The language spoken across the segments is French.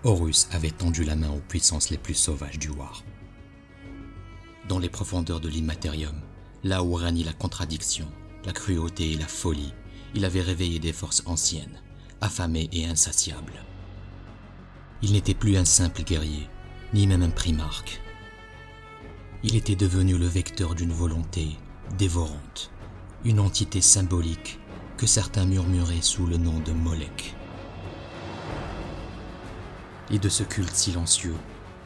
Horus avait tendu la main aux puissances les plus sauvages du War. Dans les profondeurs de l'immatérium, là où régnait la contradiction, la cruauté et la folie, il avait réveillé des forces anciennes, affamées et insatiables. Il n'était plus un simple guerrier, ni même un primarque. Il était devenu le vecteur d'une volonté dévorante, une entité symbolique que certains murmuraient sous le nom de Molech. Et de ce culte silencieux,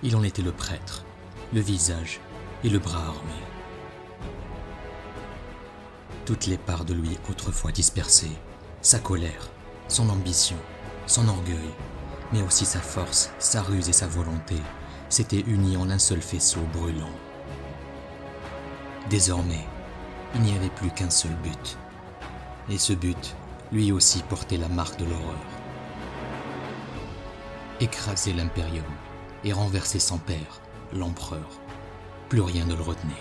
il en était le prêtre, le visage et le bras armé. Toutes les parts de lui autrefois dispersées, sa colère, son ambition, son orgueil, mais aussi sa force, sa ruse et sa volonté, s'étaient unies en un seul faisceau brûlant. Désormais, il n'y avait plus qu'un seul but. Et ce but, lui aussi, portait la marque de l'horreur. Écraser l'Imperium et renverser son père, l'Empereur. Plus rien ne le retenait.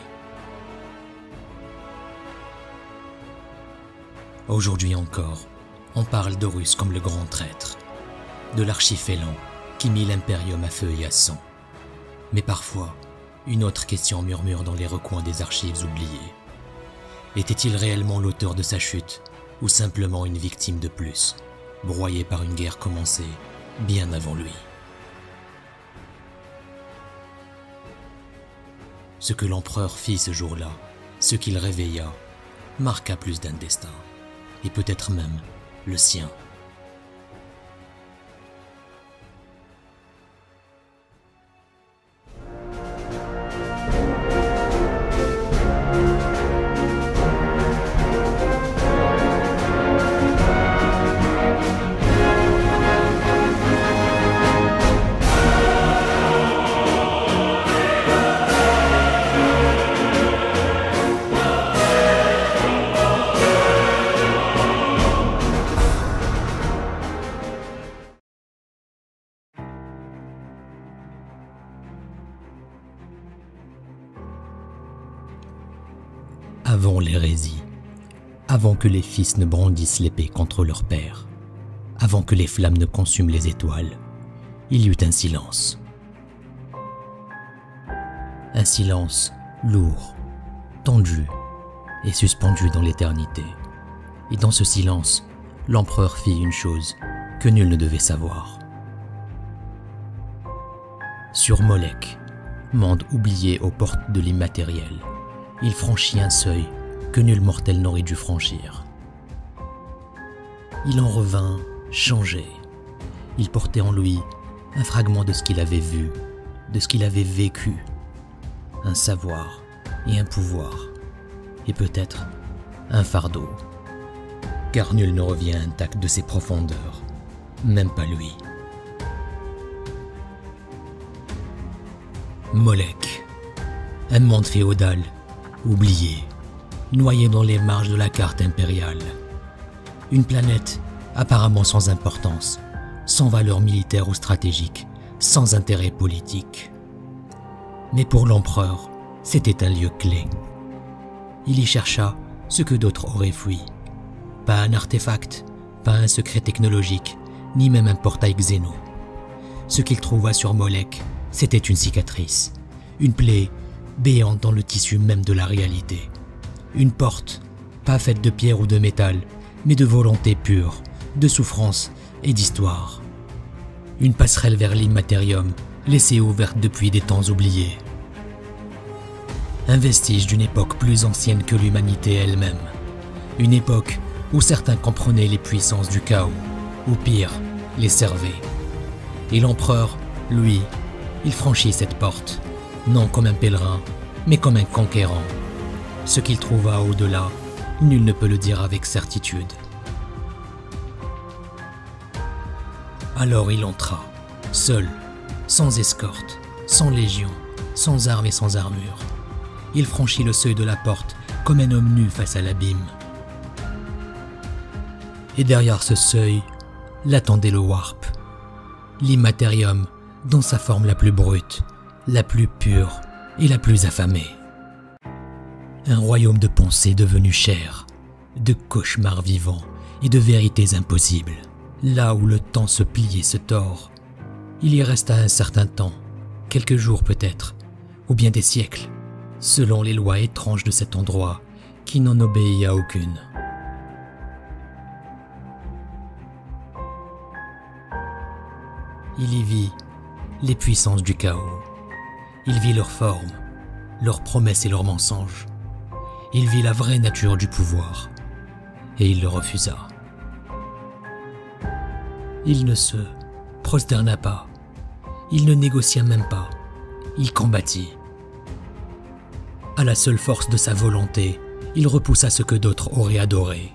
Aujourd'hui encore, on parle d'Horus comme le grand traître, de l'archifélon qui mit l'Imperium à feu et à sang. Mais parfois, une autre question murmure dans les recoins des archives oubliées. Était-il réellement l'auteur de sa chute, ou simplement une victime de plus, broyée par une guerre commencée bien avant lui? Ce que l'empereur fit ce jour-là, ce qu'il réveilla, marqua plus d'un destin, et peut-être même le sien. Avant l'hérésie, avant que les fils ne brandissent l'épée contre leur père, avant que les flammes ne consument les étoiles, il y eut un silence. Un silence lourd, tendu et suspendu dans l'éternité. Et dans ce silence, l'empereur fit une chose que nul ne devait savoir. Sur Molech, monde oublié aux portes de l'immatériel, il franchit un seuil que nul mortel n'aurait dû franchir. Il en revint changé. Il portait en lui un fragment de ce qu'il avait vu, de ce qu'il avait vécu, un savoir et un pouvoir, et peut-être un fardeau. Car nul ne revient intact de ses profondeurs, même pas lui. Molech, un monde féodal, oublié, noyé dans les marges de la carte impériale. Une planète apparemment sans importance, sans valeur militaire ou stratégique, sans intérêt politique. Mais pour l'empereur, c'était un lieu clé. Il y chercha ce que d'autres auraient fui. Pas un artefact, pas un secret technologique, ni même un portail xéno. Ce qu'il trouva sur Molech, c'était une cicatrice, une plaie béante dans le tissu même de la réalité. Une porte, pas faite de pierre ou de métal, mais de volonté pure, de souffrance et d'histoire. Une passerelle vers l'immatérium, laissée ouverte depuis des temps oubliés. Un vestige d'une époque plus ancienne que l'humanité elle-même. Une époque où certains comprenaient les puissances du chaos, ou pire, les servaient. Et l'empereur, lui, il franchit cette porte, non comme un pèlerin, mais comme un conquérant. Ce qu'il trouva au-delà, nul ne peut le dire avec certitude. Alors il entra, seul, sans escorte, sans légion, sans armes et sans armure. Il franchit le seuil de la porte comme un homme nu face à l'abîme. Et derrière ce seuil, l'attendait le Warp, l'immatérium dans sa forme la plus brute, la plus pure et la plus affamée. Un royaume de pensées devenu chair, de cauchemars vivants et de vérités impossibles. Là où le temps se plie et se tord, Il y resta un certain temps, quelques jours peut-être, ou bien des siècles, selon les lois étranges de cet endroit qui n'en obéit à aucune. Il y vit les puissances du chaos. Il vit leurs formes, leurs promesses et leurs mensonges. Il vit la vraie nature du pouvoir, et il le refusa. Il ne se prosterna pas, il ne négocia même pas, il combattit. À la seule force de sa volonté, il repoussa ce que d'autres auraient adoré.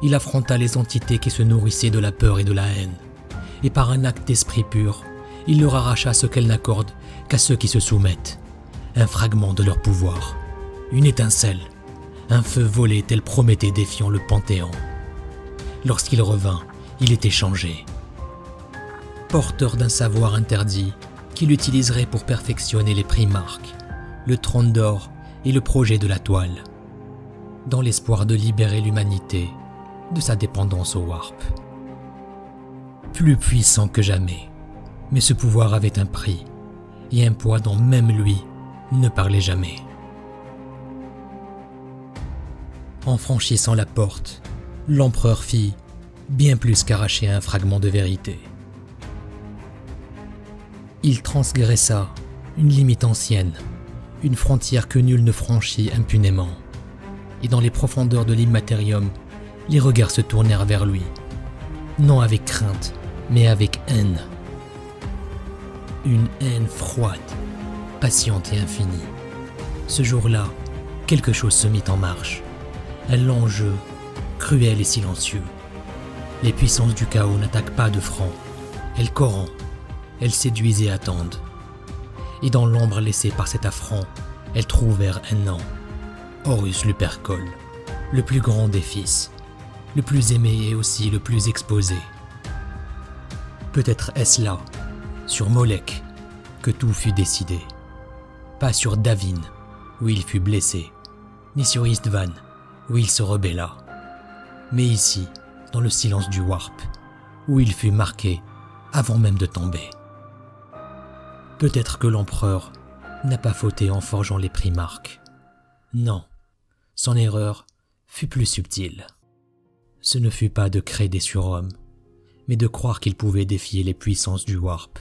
Il affronta les entités qui se nourrissaient de la peur et de la haine, et par un acte d'esprit pur, il leur arracha ce qu'elles n'accordent qu'à ceux qui se soumettent, un fragment de leur pouvoir, une étincelle, un feu volé tel Prométhée défiant le Panthéon. Lorsqu'il revint, il était changé. Porteur d'un savoir interdit qu'il utiliserait pour perfectionner les primarques, le trône d'or et le projet de la toile, dans l'espoir de libérer l'humanité de sa dépendance au Warp. Plus puissant que jamais, mais ce pouvoir avait un prix et un poids dont même lui ne parlait jamais. En franchissant la porte, l'empereur fit bien plus qu'arracher un fragment de vérité. Il transgressa une limite ancienne, une frontière que nul ne franchit impunément. Et dans les profondeurs de l'immatérium, les regards se tournèrent vers lui, non avec crainte, mais avec haine. Une haine froide, patiente et infinie. Ce jour-là, quelque chose se mit en marche. Un lent jeu, cruel et silencieux. Les puissances du chaos n'attaquent pas de front. Elles corrompent, elles séduisent et attendent. Et dans l'ombre laissée par cet affront, elles trouvèrent un nom. Horus Lupercal, le plus grand des fils, le plus aimé et aussi le plus exposé. Peut-être est-ce là, sur Molech, que tout fut décidé. Pas sur Davin, où il fut blessé, ni sur Istvan, où il se rebella, mais ici, dans le silence du Warp, où il fut marqué avant même de tomber. Peut-être que l'empereur n'a pas fauté en forgeant les primarques. Non, son erreur fut plus subtile. Ce ne fut pas de créer des surhommes, mais de croire qu'il pouvait défier les puissances du Warp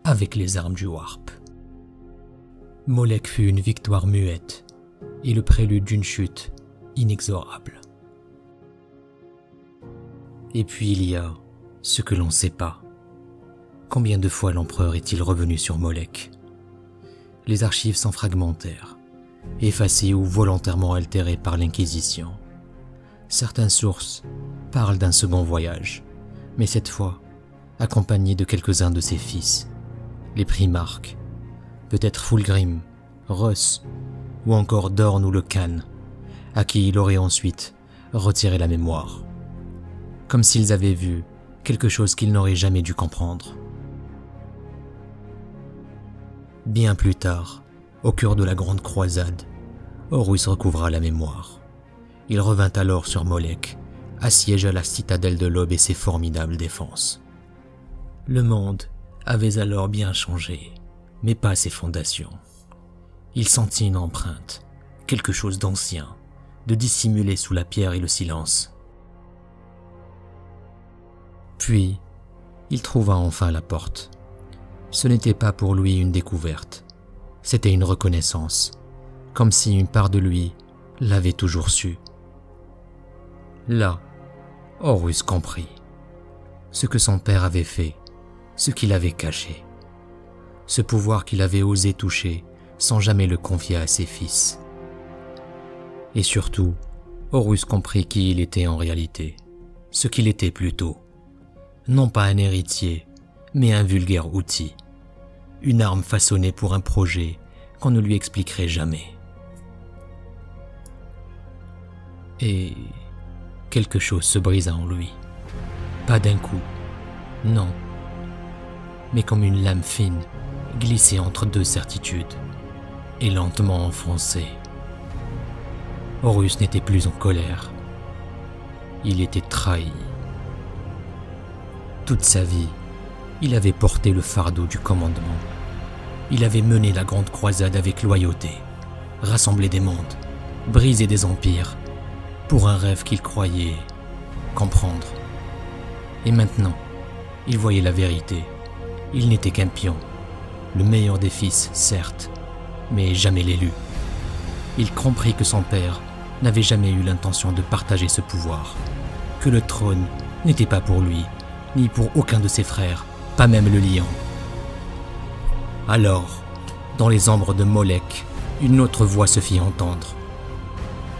avec les armes du Warp. Molech fut une victoire muette et le prélude d'une chute inexorable. Et puis il y a ce que l'on ne sait pas. Combien de fois l'empereur est-il revenu sur Molech? Les archives s'en fragmentèrent, effacées ou volontairement altérées par l'Inquisition. Certaines sources parlent d'un second voyage, mais cette fois accompagné de quelques-uns de ses fils, les primarques, peut-être Fulgrim, Russ, ou encore Dorn ou le Khan, à qui il aurait ensuite retiré la mémoire, comme s'ils avaient vu quelque chose qu'ils n'auraient jamais dû comprendre. Bien plus tard, au cœur de la grande croisade, Horus recouvra la mémoire. Il revint alors sur Molech, assiégea la citadelle de l'Aube et ses formidables défenses. Le monde avait alors bien changé, mais pas ses fondations. Il sentit une empreinte, quelque chose d'ancien, de dissimulé sous la pierre et le silence. Puis, il trouva enfin la porte. Ce n'était pas pour lui une découverte, c'était une reconnaissance, comme si une part de lui l'avait toujours su. Là, Horus comprit ce que son père avait fait, ce qu'il avait caché, ce pouvoir qu'il avait osé toucher sans jamais le confier à ses fils. Et surtout, Horus comprit qui il était en réalité, ce qu'il était plutôt. Non pas un héritier, mais un vulgaire outil, une arme façonnée pour un projet qu'on ne lui expliquerait jamais. Et quelque chose se brisa en lui, pas d'un coup, non, mais comme une lame fine glissée entre deux certitudes et lentement enfoncée. Horus n'était plus en colère, il était trahi. Toute sa vie, Il avait porté le fardeau du commandement. Il avait mené la grande croisade avec loyauté, rassemblé des mondes, brisé des empires, pour un rêve qu'il croyait comprendre. Et maintenant, il voyait la vérité. Il n'était qu'un pion, le meilleur des fils, certes, mais jamais l'élu. Il comprit que son père n'avait jamais eu l'intention de partager ce pouvoir, que le trône n'était pas pour lui, ni pour aucun de ses frères, pas même le lion. Alors, dans les ombres de Molech, une autre voix se fit entendre.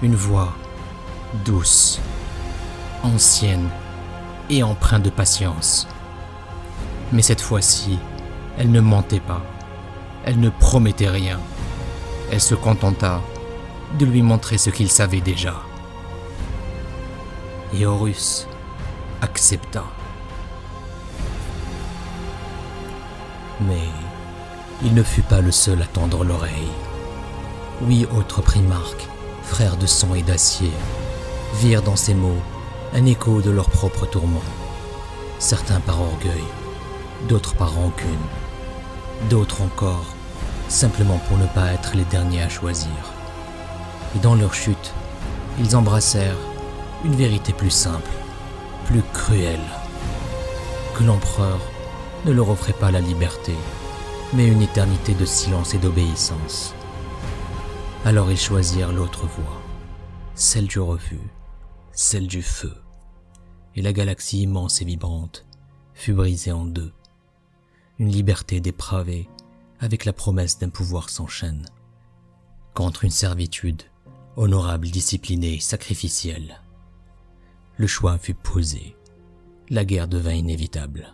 Une voix douce, ancienne et empreinte de patience. Mais cette fois-ci, elle ne mentait pas. Elle ne promettait rien. Elle se contenta de lui montrer ce qu'il savait déjà. Et Horus accepta. Mais il ne fut pas le seul à tendre l'oreille. 8 autres primarques, frères de sang et d'acier, virent dans ces mots un écho de leur propre tourment. Certains par orgueil, d'autres par rancune, d'autres encore simplement pour ne pas être les derniers à choisir. Et dans leur chute, ils embrassèrent une vérité plus simple, plus cruelle, que l'empereur ne leur offrait pas la liberté, mais une éternité de silence et d'obéissance. Alors ils choisirent l'autre voie, celle du refus, celle du feu, et la galaxie immense et vibrante fut brisée en deux. Une liberté dépravée avec la promesse d'un pouvoir sans chaîne, contre une servitude honorable, disciplinée, sacrificielle. Le choix fut posé, la guerre devint inévitable.